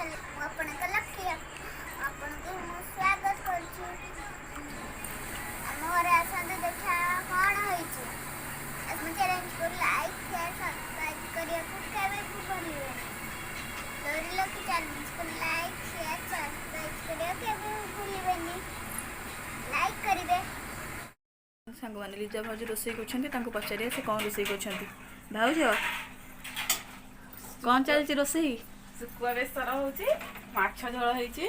स्वागत कर देखा कौन चैलेंज को लाइक शेयर सब्सक्राइब करिए लोरी लोग चैलेंज को लाइक शेयर सब्सक्राइब करिए लाइक करिवे सांग मैंने लिजा भाज रोसे कर पचारे से कौन रोसे कर भाज कौन चलती रोसे सुकुआ बेसर होची माछ झोल होईची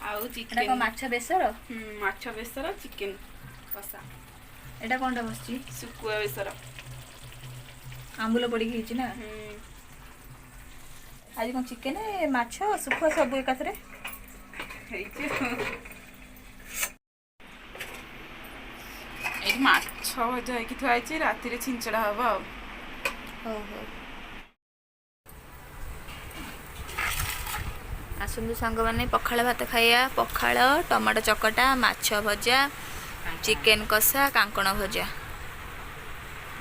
आउ चिकन माछ बेसर माछ बेसर चिकन कसा एटा कोनटा बसची सुकुआ बेसर आंबुल पड़ी हिची ना आज कोन चिकन माछ सुखुआ सब एकाथरे हेइची ए माछ भजा होई कि थुआइची राती रे छिंचड़ा हबा हो आसतु सांग मैंने पखाड़ भात खाइया पखाड़ टमाटो चकटा माछ भजा चिकेन कषा कांकण भजा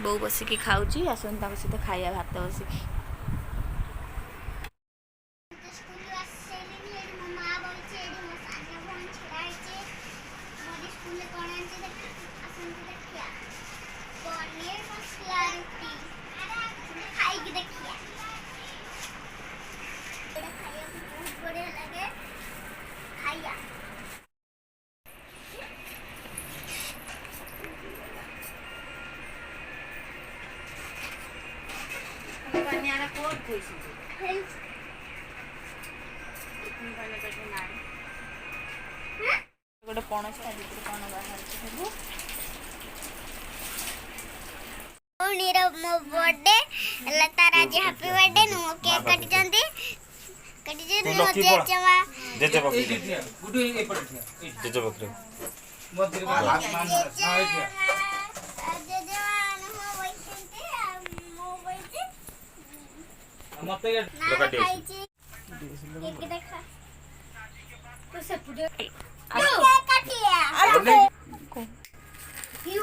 बो बसिकी खाऊची आसतु सहित खाइया भात बसिकी गोटे पणस कौन बाहर मो बर्थडे एला तारा जी हैप्पी बर्थडे नु केक कटि जंदी मो जेजमा जेजे बकरी गुडू ए पट जेजे बकरी मतिर का हाथ मान हाय जेजमा मो वइसंती मो वइसी मते लोकाटी केक देखा तो से पुडे केक काटिया यू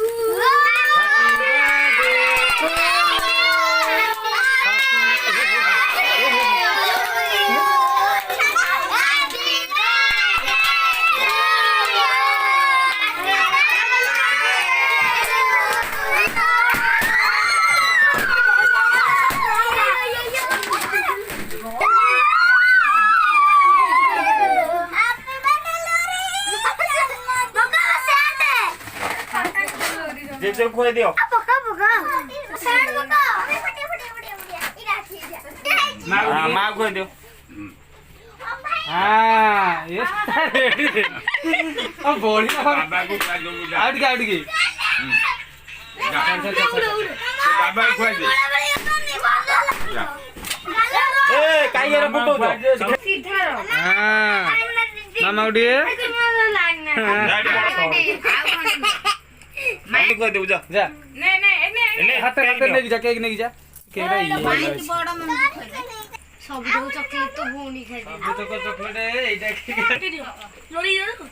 जेजे खोए दियो पका पका साइड पका फटे फटे फटे इरा ठीक है मां खोए दियो हां ये रेडी अब बढ़िया बाबा को का जो आउट के बाबा खोए दे ए काई रे पुटो दो सीधा हां मामा उडिए मालिक को दे जा जा ने ने एने हाथ ले जा केक ले जा केक रे ये बड़ा मन सब जो चॉकलेट तो भूनी खाई अब तो चॉकलेट एटा लोरी रो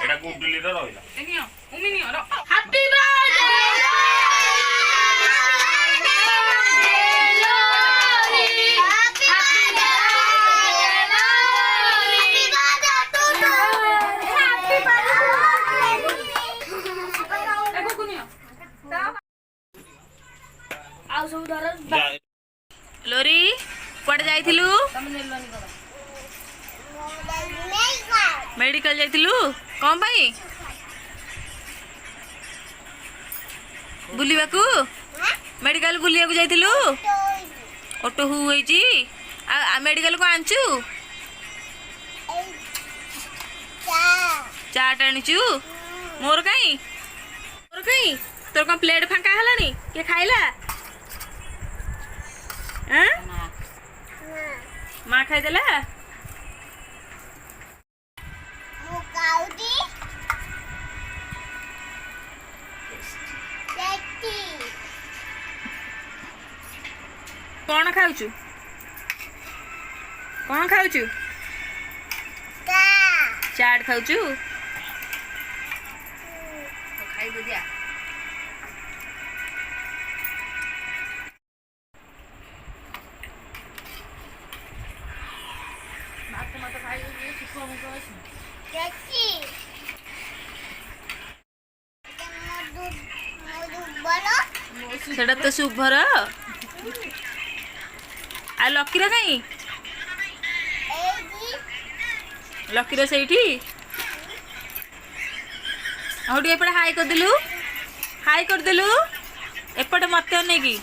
एटा गुडली रो रहिला एनियो उमिनियो रो हैप्पी बर्थडे लोरी कुआडे जाइथिलु मेडिकल जाइथिलु कौन भाई बुलिबा को मेडिकल बुलिया को जाइथिलु ऑटो हु होईची आ मेडिकल को आंचू चाट आनीचु मोर काई तोर कौन प्लेट फांका हलानी के खाइला माँ खाई देला कौन खाऊचु चाट खाऊचु खाई दिया ଅଛି ମୋ ଦୁର୍ବଳ ସେଟା ତ ଶୁଭର ଆଉ ଲକିର କାଇଁ ଏଇଠି ଲକିର ସେଇଠି ଆଉ ଟିକେ ଏପଟେ ହାଇ କରିଦେଲୁ ଏପଟେ ମତେ ଅନେଇକି